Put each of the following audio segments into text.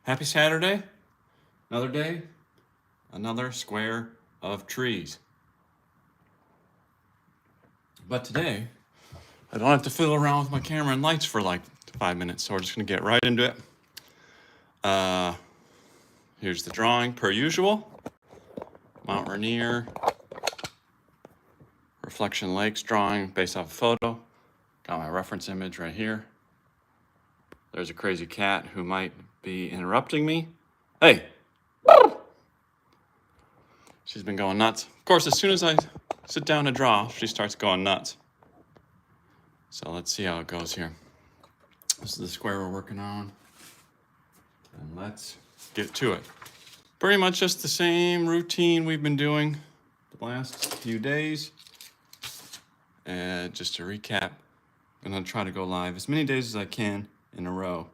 Happy Saturday. Another day, another square of trees. But today, I don't have to fiddle around with my camera and lights for like 5 minutes, so we're just going to get right into it. Here's the drawing per usual. Mount Rainier, Reflection Lakes drawing based off a photo. Got my reference image right here. There's a crazy cat who might be interrupting me. Hey! She's been going nuts. Of course, as soon as I sit down to draw, she starts going nuts. So let's see how it goes here. This is the square we're working on. And let's get to it. Pretty much just the same routine we've been doing the last few days. And just to recap, I'm gonna try to go live as many days as I can in a row.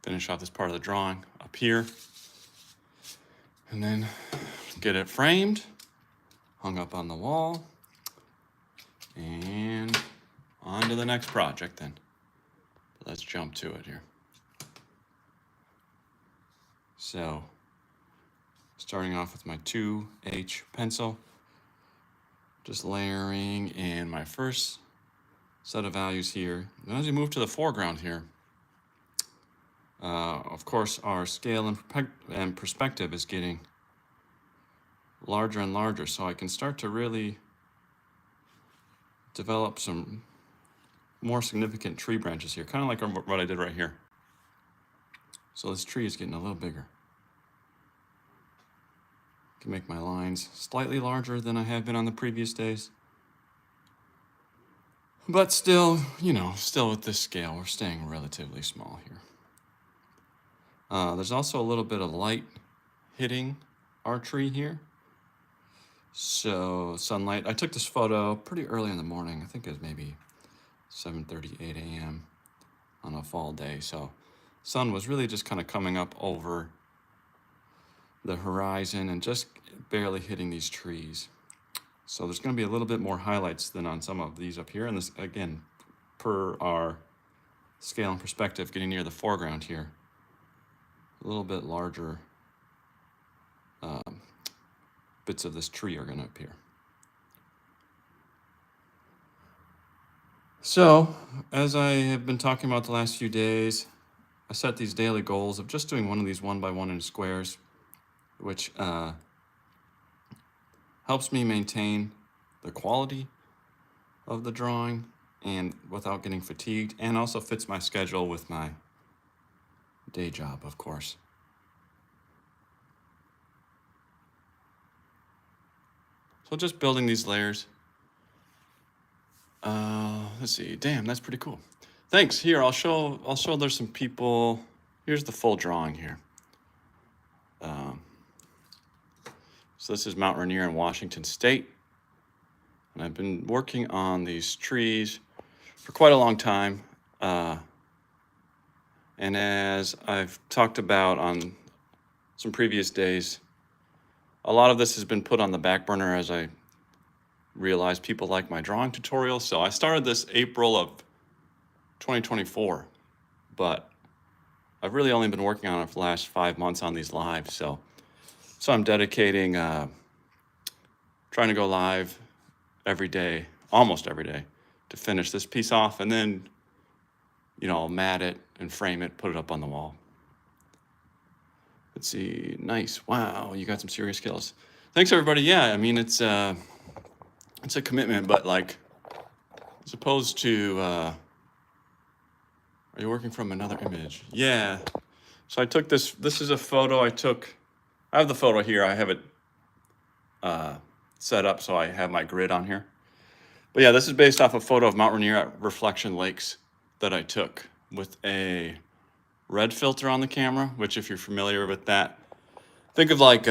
Finish off this part of the drawing up here. And then get it framed, hung up on the wall, and on to the next project then. Let's jump to it here. So, starting off with my 2H pencil, just layering in my first set of values here. And as we move to the foreground here, of course, our scale and perspective is getting larger and larger, so I can start to really develop some more significant tree branches here, kind of like what I did right here. So this tree is getting a little bigger. I can make my lines slightly larger than I have been on the previous days. But still, still with this scale, we're staying relatively small here. There's also a little bit of light hitting our tree here. So sunlight, I took this photo pretty early in the morning. I think it was maybe 7:30, 8 a.m. on a fall day. So sun was really just kind of coming up over the horizon and just barely hitting these trees. So there's going to be a little bit more highlights than on some of these up here. And this, again, per our scale and perspective, getting near the foreground here, a little bit larger bits of this tree are going to appear. So, as I have been talking about the last few days, I set these daily goals of just doing one of these 1x1 inch squares, which helps me maintain the quality of the drawing and without getting fatigued, and also fits my schedule with my day job, of course. So just building these layers. Let's see. Damn, that's pretty cool. Thanks. Here, I'll show. There's some people. Here's the full drawing here. So this is Mount Rainier in Washington State, and I've been working on these trees for quite a long time. And as I've talked about on some previous days, a lot of this has been put on the back burner as I realized people like my drawing tutorials. So I started this April of 2024, but I've really only been working on it for the last 5 months on these lives. So I'm dedicating, trying to go live every day, almost every day, to finish this piece off, and then, I'll mat it and frame it, put it up on the wall. Let's see. Nice. Wow, you got some serious skills. Thanks, everybody. Yeah, I mean, it's a commitment, but like, as opposed to, are you working from another image? Yeah. So I took this is a photo I took. I have the photo here. I have it set up so I have my grid on here. But yeah, this is based off a photo of Mount Rainier at Reflection Lakes that I took with a red filter on the camera, which, if you're familiar with that, think of like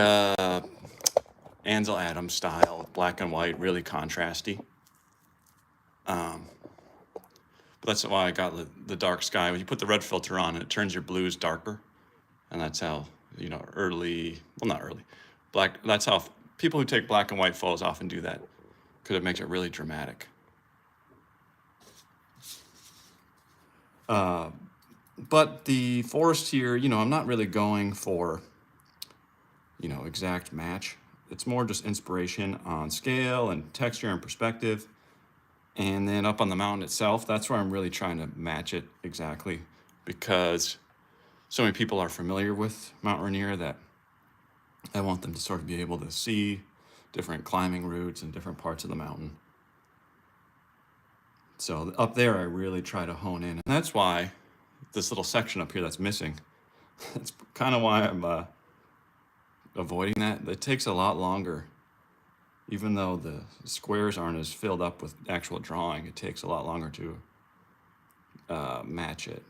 Ansel Adams style, black and white, really contrasty. But that's why I got the dark sky. When you put the red filter on, it turns your blues darker. And that's how, not early, that's how people who take black and white photos often do that, because it makes it really dramatic. But the forest here, I'm not really going for, exact match. It's more just inspiration on scale and texture and perspective. And then up on the mountain itself, that's where I'm really trying to match it exactly, because so many people are familiar with Mount Rainier that I want them to sort of be able to see different climbing routes and different parts of the mountain. So up there, I really try to hone in. And that's why this little section up here that's missing, that's kind of why I'm avoiding that. It takes a lot longer. Even though the squares aren't as filled up with actual drawing, it takes a lot longer to match it.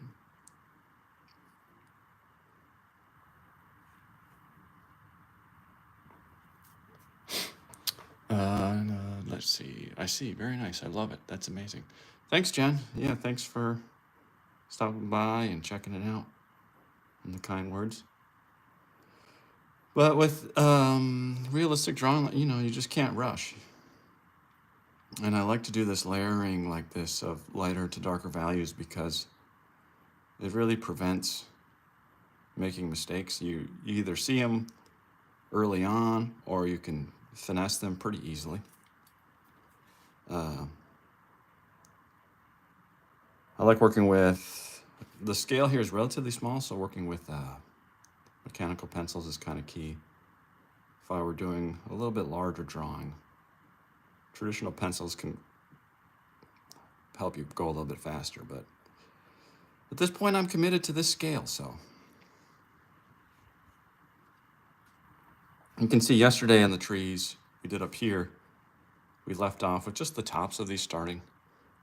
Let's see. I see. Very nice. I love it. That's amazing. Thanks, Jen. Yeah, thanks for stopping by and checking it out and the kind words. But with realistic drawing, you just can't rush. And I like to do this layering like this of lighter to darker values because it really prevents making mistakes. You either see them early on or you can finesse them pretty easily. I like working with, the scale here is relatively small, so working with mechanical pencils is kind of key. If I were doing a little bit larger drawing, traditional pencils can help you go a little bit faster, but at this point I'm committed to this scale, so. You can see yesterday in the trees we did up here, we left off with just the tops of these starting.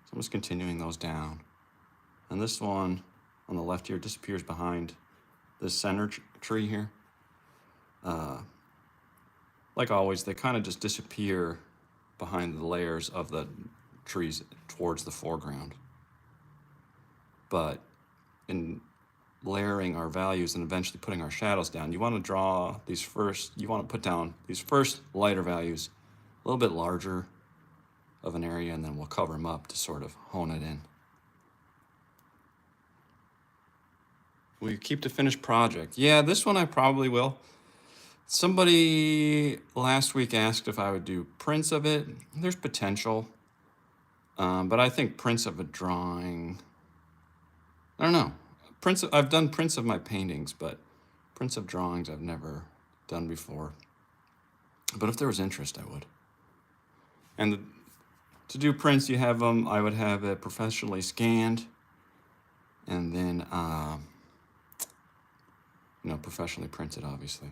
So I'm just continuing those down. And this one on the left here disappears behind this center tree here. Like always, they kind of just disappear behind the layers of the trees towards the foreground. But in layering our values and eventually putting our shadows down, you want to draw these first, you want to put down these first lighter values a little bit larger of an area, and then we'll cover them up to sort of hone it in. Will you keep the finished project? Yeah, this one I probably will. Somebody last week asked if I would do prints of it. There's potential, but I think prints of a drawing, I don't know. I've done prints of my paintings, but prints of drawings I've never done before. But if there was interest, I would. And to do prints, you have them, I would have it professionally scanned, and then, professionally printed, obviously.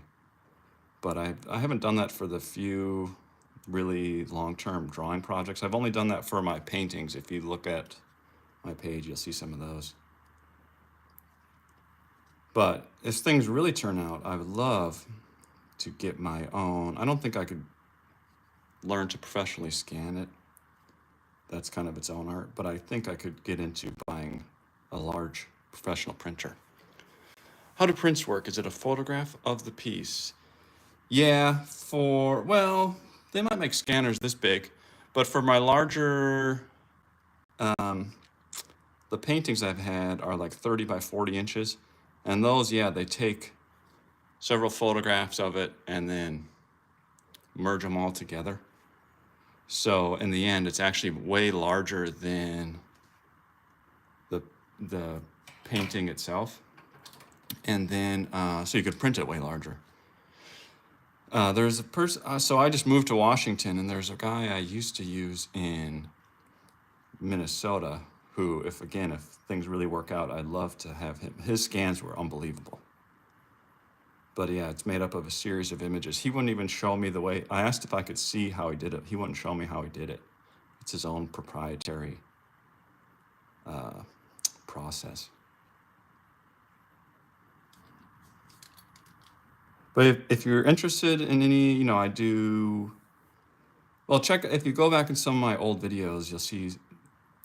But I haven't done that for the few really long-term drawing projects. I've only done that for my paintings. If you look at my page, you'll see some of those. But if things really turn out, I would love to get my own. I don't think I could learn to professionally scan it. That's kind of its own art, but I think I could get into buying a large professional printer. How do prints work? Is it a photograph of the piece? Yeah, they might make scanners this big, but for my larger, the paintings I've had are like 30 by 40 inches. And those, they take several photographs of it and then merge them all together. So in the end, it's actually way larger than the painting itself. And then, so you could print it way larger. There's a person, so I just moved to Washington, and there's a guy I used to use in Minnesota who, if things really work out, I'd love to have him. His scans were unbelievable. But yeah, it's made up of a series of images. He wouldn't even show me the way. I asked if I could see how he did it. He wouldn't show me how he did it. It's his own proprietary process. But if you're interested in any, I do, well, if you go back in some of my old videos, you'll see,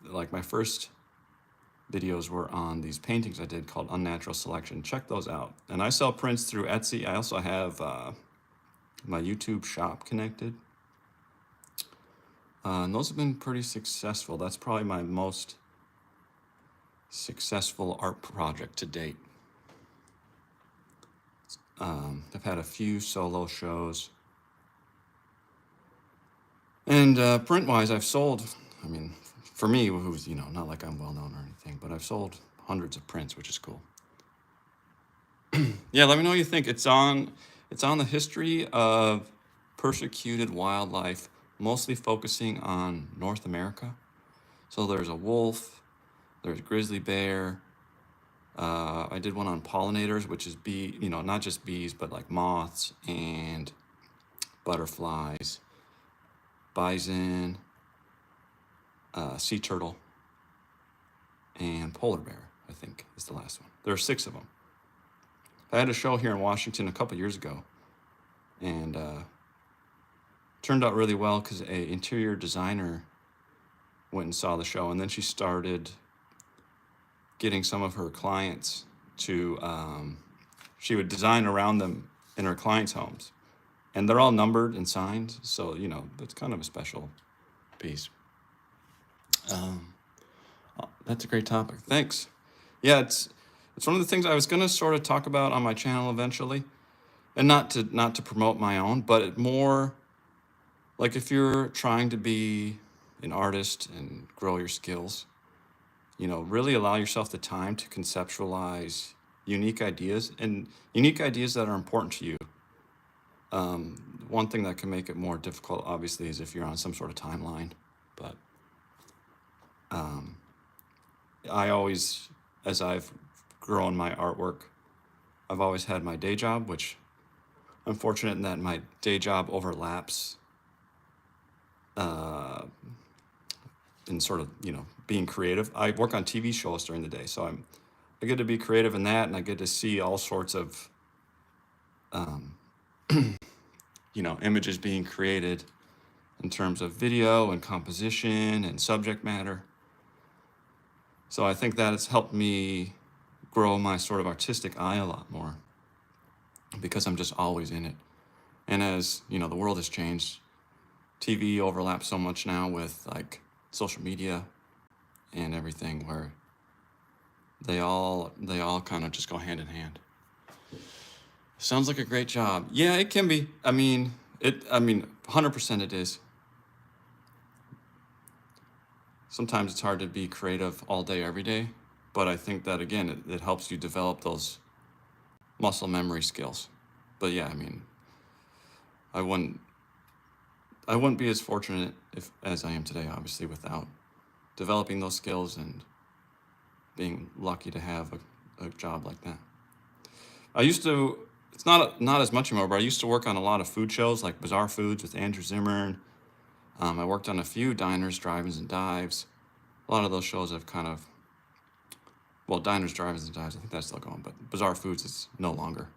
like my first videos were on these paintings I did called Unnatural Selection. Check those out. And I sell prints through Etsy. I also have my YouTube shop connected. And those have been pretty successful. That's probably my most successful art project to date. I've had a few solo shows. And print-wise, I've sold, I mean, for me, who's, not like I'm well-known or anything, but I've sold hundreds of prints, which is cool. Yeah, let me know what you think. It's on the history of persecuted wildlife, mostly focusing on North America. So there's a wolf, there's grizzly bear. I did one on pollinators, which is not just bees, but like moths and butterflies, bison, sea turtle, and polar bear, I think is the last one. There are 6 of them. I had a show here in Washington a couple years ago, and turned out really well because a interior designer went and saw the show, and then she started getting some of her clients to, she would design around them in her clients' homes. And they're all numbered and signed, so, it's kind of a special piece. That's a great topic. Thanks. Yeah, it's one of the things I was going to sort of talk about on my channel eventually. And not to promote my own, but more like if you're trying to be an artist and grow your skills, really allow yourself the time to conceptualize unique ideas that are important to you. One thing that can make it more difficult, obviously, is if you're on some sort of timeline. But I always, as I've grown my artwork, I've always had my day job, which I'm fortunate in that my day job overlaps in sort of, being creative. I work on TV shows during the day, so I get to be creative in that, and I get to see all sorts of, images being created in terms of video and composition and subject matter. So I think that has helped me grow my sort of artistic eye a lot more because I'm just always in it. And as, the world has changed, TV overlaps so much now with like social media and everything where they all kind of just go hand in hand. Sounds like a great job. Yeah, it can be. 100% it is. Sometimes it's hard to be creative all day, every day, but I think that, again, it helps you develop those muscle memory skills. But yeah, I wouldn't be as fortunate as I am today, obviously, without developing those skills and being lucky to have a job like that. I used to, it's not as much anymore, but I used to work on a lot of food shows like Bizarre Foods with Andrew Zimmern. I worked on a few diners, drive-ins, and dives. A lot of those shows have kind of, diners, drive-ins, and dives, I think that's still going, but Bizarre Foods is no longer.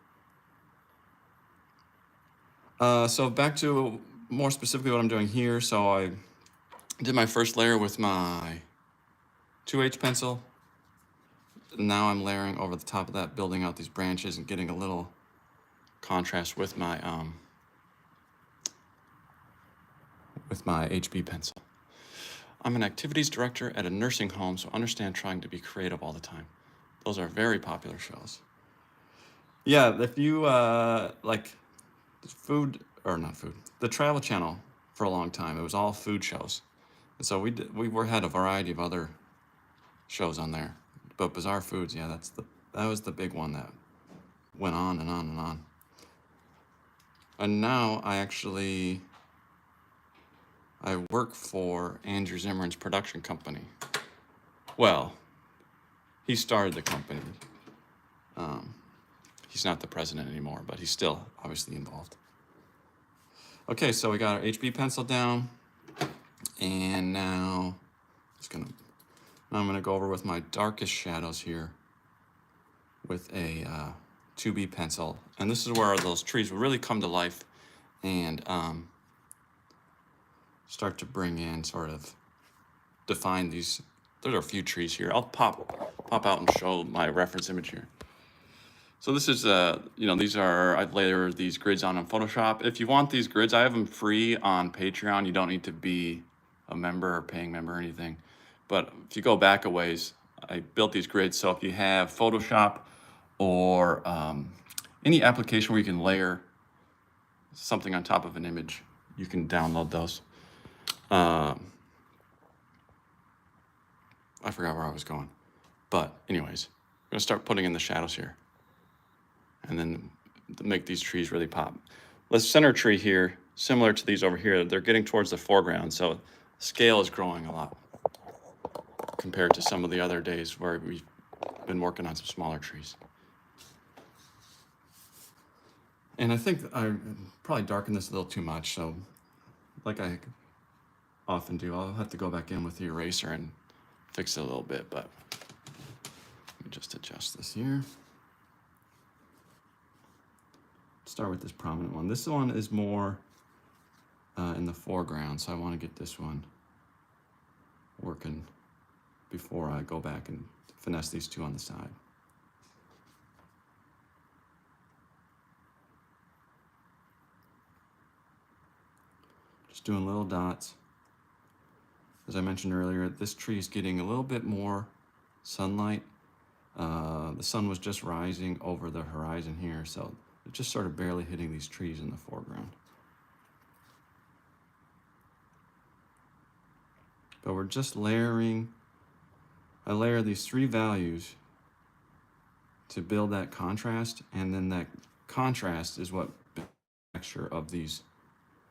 So back to more specifically what I'm doing here. So I did my first layer with my 2H pencil. Now I'm layering over the top of that, building out these branches and getting a little contrast with my HB pencil. I'm an activities director at a nursing home, so understand trying to be creative all the time. Those are very popular shows. Yeah, if you like the Travel Channel for a long time, it was all food shows. And so we had a variety of other shows on there. But Bizarre Foods, yeah, that was the big one that went on and on and on. And now I work for Andrew Zimmern's production company. Well, he started the company. He's not the president anymore, but he's still obviously involved. Okay, so we got our HB pencil down, and now I'm gonna go over with my darkest shadows here with a 2B pencil, and this is where those trees will really come to life and start to bring in, sort of define these. There are a few trees here. I'll pop out and show my reference image here. So this is, I've layered these grids on Photoshop. If you want these grids, I have them free on Patreon. You don't need to be a member or paying member or anything. But if you go back a ways, I built these grids, so if you have Photoshop or any application where you can layer something on top of an image, you can download those. I forgot where I was going. But anyways, I'm gonna start putting in the shadows here. And then make these trees really pop. The center tree here, similar to these over here, they're getting towards the foreground, so scale is growing a lot compared to some of the other days where we've been working on some smaller trees. And I think I probably darkened this a little too much, so like I often do, I'll have to go back in with the eraser and fix it a little bit, but let me just adjust this here. Start with this prominent one. This one is more in the foreground, so I want to get this one working before I go back and finesse these two on the side. Just doing little dots. As I mentioned earlier, this tree is getting a little bit more sunlight. The sun was just rising over the horizon here, so it's just sort of barely hitting these trees in the foreground. But we're just layering. I layer these three values to build that contrast, and then that contrast is what builds the texture of these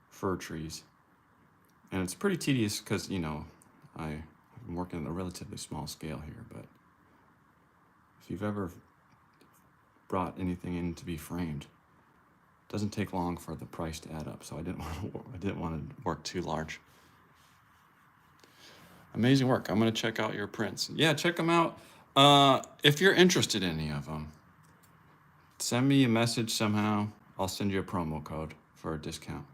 fir trees. And it's pretty tedious because, you know, I'm working at a relatively small scale here, but if you've ever brought anything in to be framed, it doesn't take long for the price to add up, so I didn't want to work too large. Amazing work. I'm going to check out your prints. Yeah, check them out. If you're interested in any of them, send me a message somehow. I'll send you a promo code for a discount.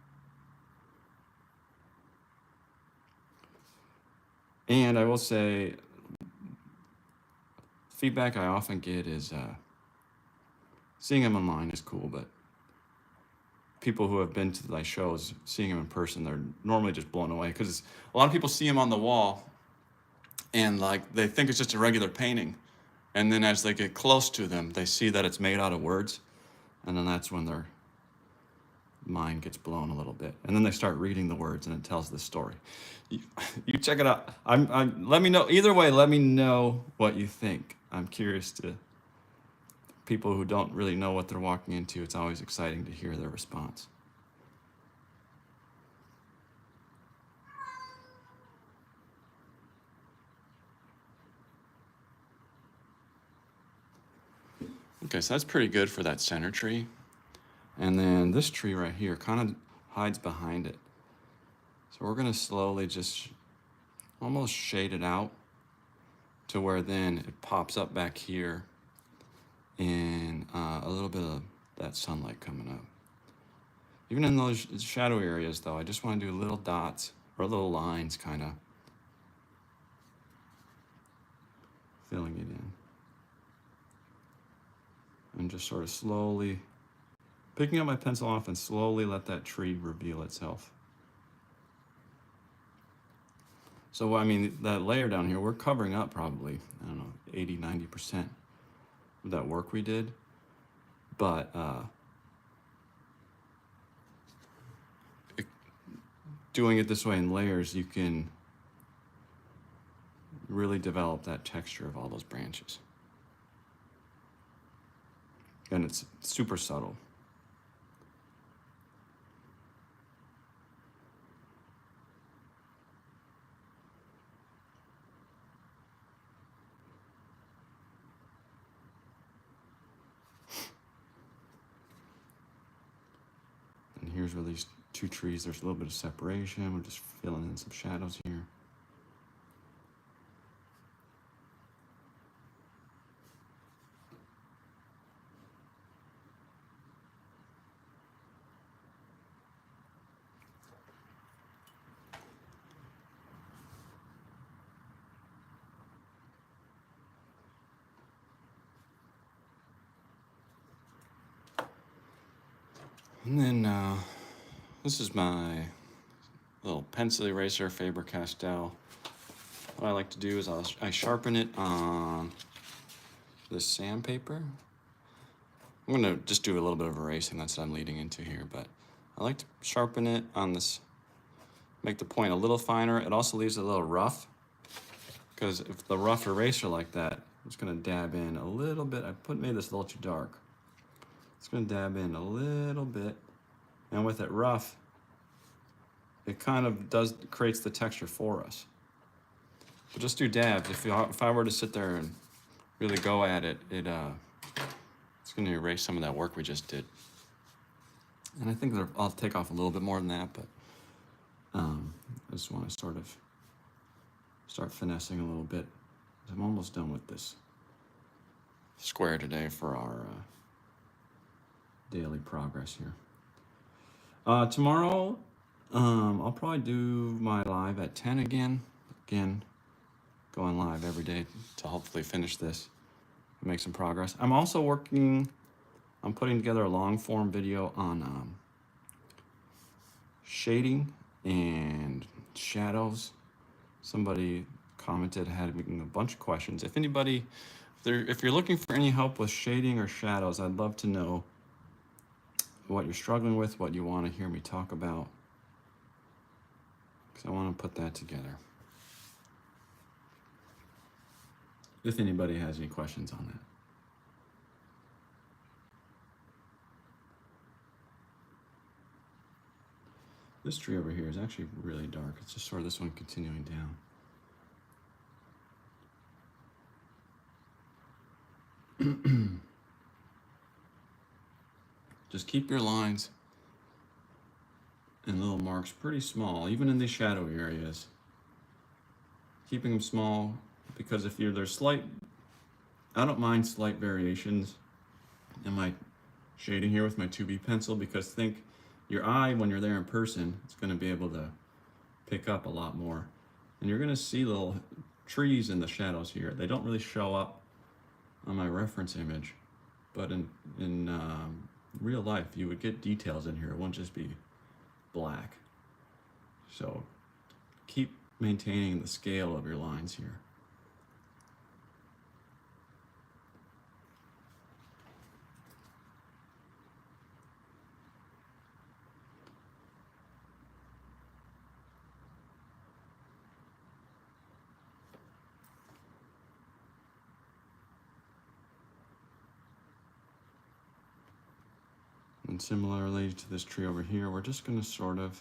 And I will say, feedback I often get is seeing them online is cool, but people who have been to my shows, seeing them in person, they're normally just blown away because a lot of people see them on the wall and like they think it's just a regular painting. And then as they get close to them, they see that it's made out of words. And then that's when their mind gets blown a little bit. And then they start reading the words and it tells the story. You check it out. Let me know. Either way, let me know what you think. I'm curious to people who don't really know what they're walking into. It's always exciting to hear their response. Okay, so that's pretty good for that center tree. And then this tree right here kind of hides behind it. So we're gonna slowly just almost shade it out to where then it pops up back here and a little bit of that sunlight coming up. Even in those shadow areas though, I just wanna do little dots or little lines kind of filling it in. And just sort of slowly picking up my pencil off and slowly let that tree reveal itself. So, I mean, that layer down here, we're covering up probably, I don't know, 80, 90% of that work we did. But doing it this way in layers, you can really develop that texture of all those branches. And it's super subtle. And here's where these two trees, there's a little bit of separation. We're just filling in some shadows here. And then this is my little pencil eraser Faber-Castell. what I like to do is I sharpen it on this sandpaper. I'm gonna just do a little bit of erasing, that's what I'm leading into here, but I like to sharpen it on this, make the point a little finer. It also leaves it a little rough, because if the rough eraser like that, I'm just gonna dab in a little bit. Made this a little too dark. It's gonna dab in a little bit, and with it rough, it kind of creates the texture for us. But just do dabs. If I were to sit there and really go at it, it's gonna erase some of that work we just did. And I think I'll take off a little bit more than that, but I just want to sort of start finessing a little bit. I'm almost done with this square today for our daily progress here. Tomorrow, I'll probably do my live at 10 again. Again, going live every day to hopefully finish this and make some progress. I'm also I'm putting together a long form video on shading and shadows. Somebody commented, had a bunch of questions. If anybody, if you're looking for any help with shading or shadows, I'd love to know what you're struggling with, what you want to hear me talk about, because I want to put that together. If anybody has any questions on that. This tree over here is actually really dark. It's just sort of this one continuing down. Just keep your lines and little marks pretty small, even in these shadowy areas. Keeping them small, because if there's slight, I don't mind slight variations in my shading here with my 2B pencil, because think your eye, when you're there in person, it's going to be able to pick up a lot more. And you're going to see little trees in the shadows here. They don't really show up on my reference image, but in real life, you would get details in here. It won't just be black. So keep maintaining the scale of your lines here. And similarly to this tree over here, we're just going to sort of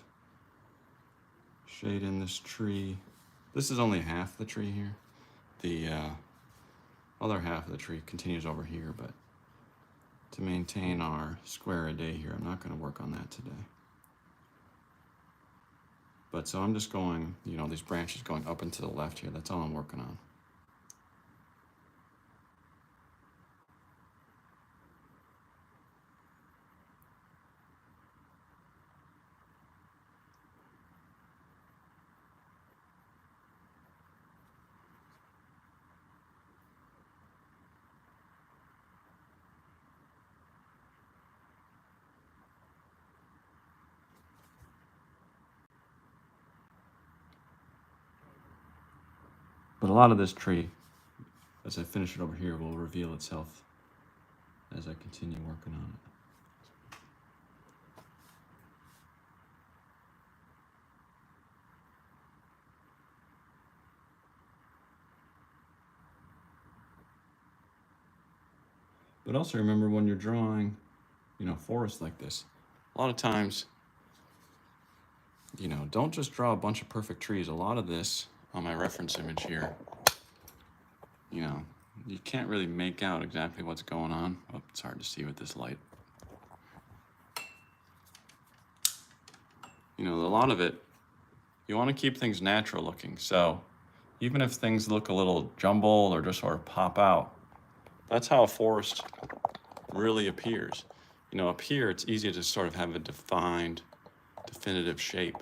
shade in this tree. This is only half the tree here. The other half of the tree continues over here, but to maintain our square a day here, I'm not going to work on that today. But so I'm just going, these branches going up and to the left here. That's all I'm working on. But a lot of this tree, as I finish it over here, will reveal itself as I continue working on it. But also remember, when you're drawing, forests like this, a lot of times, don't just draw a bunch of perfect trees. A lot of this, on my reference image here, you can't really make out exactly what's going on. Oh, it's hard to see with this light. A lot of it, you want to keep things natural looking. So even if things look a little jumbled or just sort of pop out, that's how a forest really appears. Up here, it's easy to sort of have a defined, definitive shape.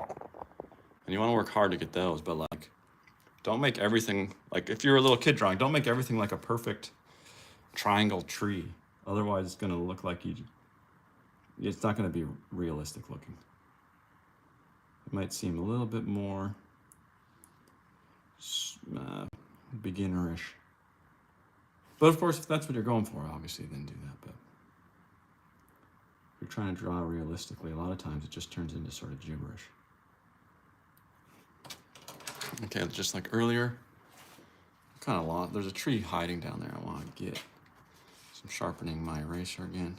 And you want to work hard to get those, but don't make everything, if you're a little kid drawing, don't make everything like a perfect triangle tree. Otherwise, it's going to look like it's not going to be realistic looking. It might seem a little bit more beginnerish. But of course, if that's what you're going for, obviously, then do that. But if you're trying to draw realistically, a lot of times it just turns into sort of gibberish. Okay, just like earlier, kind of lost. There's a tree hiding down there. I want to get some sharpening my eraser again,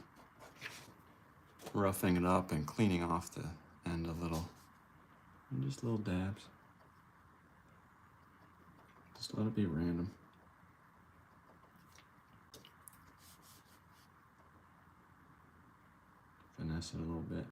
roughing it up and cleaning off the end a little, and just little dabs. Just let it be random. Finesse it a little bit.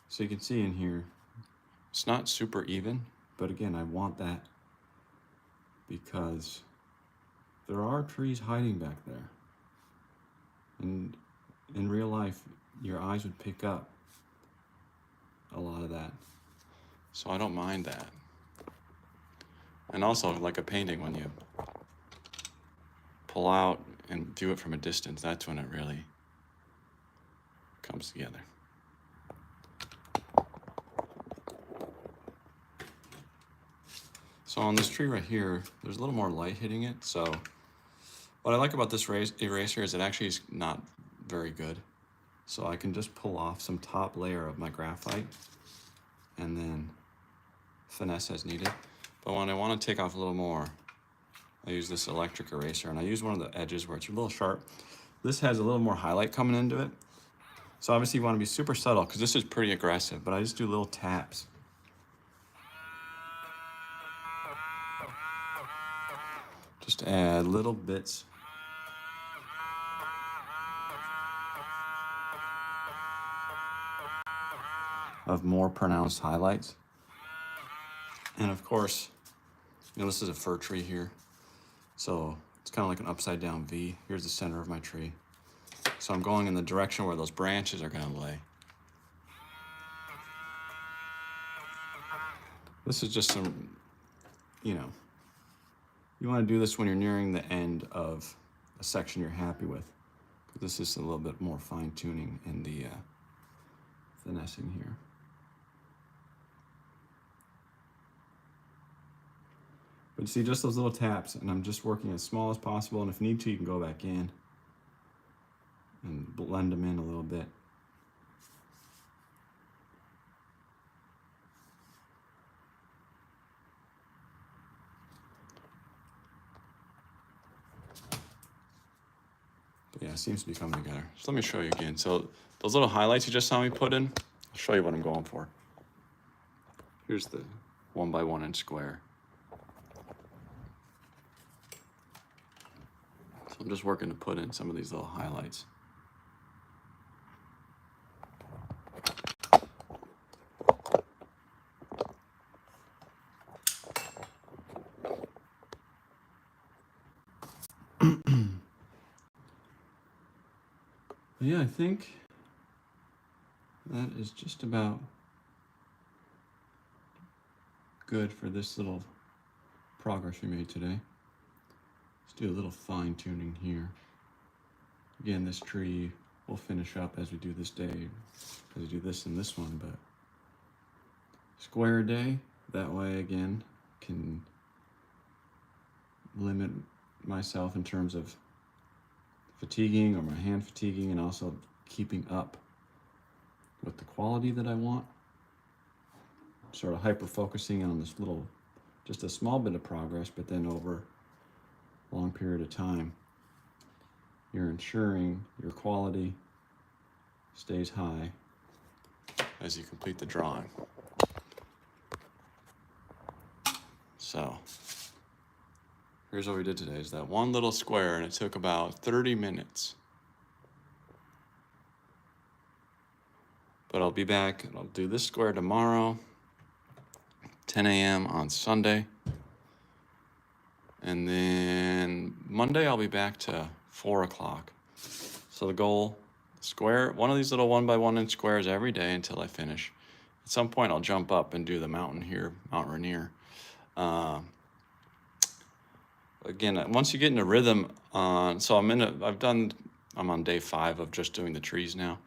So you can see in here, it's not super even, but again, I want that because there are trees hiding back there. And in real life, your eyes would pick up a lot of that. So I don't mind that. And also, like a painting, when you pull out and view it from a distance, that's when it really comes together. So on this tree right here, there's a little more light hitting it. So what I like about this eraser is it actually is not very good. So I can just pull off some top layer of my graphite and then finesse as needed. But when I want to take off a little more, I use this electric eraser, and I use one of the edges where it's a little sharp. This has a little more highlight coming into it. So obviously you want to be super subtle because this is pretty aggressive, but I just do little taps. Just to add little bits of more pronounced highlights. And of course, this is a fir tree here. So it's kind of like an upside down V. Here's the center of my tree. So I'm going in the direction where those branches are going to lay. This is just some, you want to do this when you're nearing the end of a section you're happy with. This is a little bit more fine tuning in the finessing here. But you see just those little taps, and I'm just working as small as possible, and if you need to, you can go back in and blend them in a little bit. But yeah, it seems to be coming together. So let me show you again. So those little highlights you just saw me put in, I'll show you what I'm going for. Here's the 1 by 1 inch square. So I'm just working to put in some of these little highlights. Yeah, I think that is just about good for this little progress we made today. Let's do a little fine tuning here. Again, this tree we'll finish up as we do this day, as we do this and this one, but square a day, that way again, can limit myself in terms of fatiguing or my hand fatiguing, and also keeping up with the quality that I want. Sort of hyper focusing on this little, just a small bit of progress, but then over a long period of time, you're ensuring your quality stays high as you complete the drawing. So here's what we did today, is that one little square, and it took about 30 minutes. But I'll be back, and I'll do this square tomorrow, 10 a.m. on Sunday. And then Monday I'll be back to 4 o'clock. So the goal, square, one of these little 1x1 inch squares every day until I finish. At some point I'll jump up and do the mountain here, Mount Rainier. Again, once you get in a rhythm so I'm on day 5 of just doing the trees now,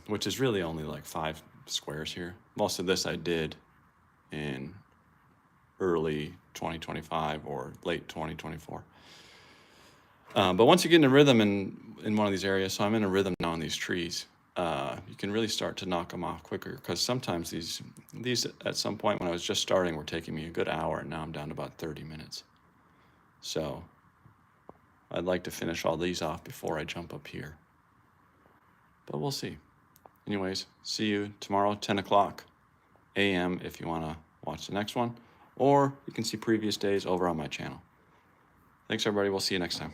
which is really only like 5 squares here. Most of this I did in early 2025 or late 2024. But once you get in a rhythm in one of these areas, so I'm in a rhythm now in these trees, you can really start to knock them off quicker, because sometimes these at some point when I was just starting were taking me a good hour, and now I'm down to about 30 minutes. So I'd like to finish all these off before I jump up here. But we'll see. Anyways, see you tomorrow, 10 o'clock a.m. if you want to watch the next one, or you can see previous days over on my channel. Thanks, everybody. We'll see you next time.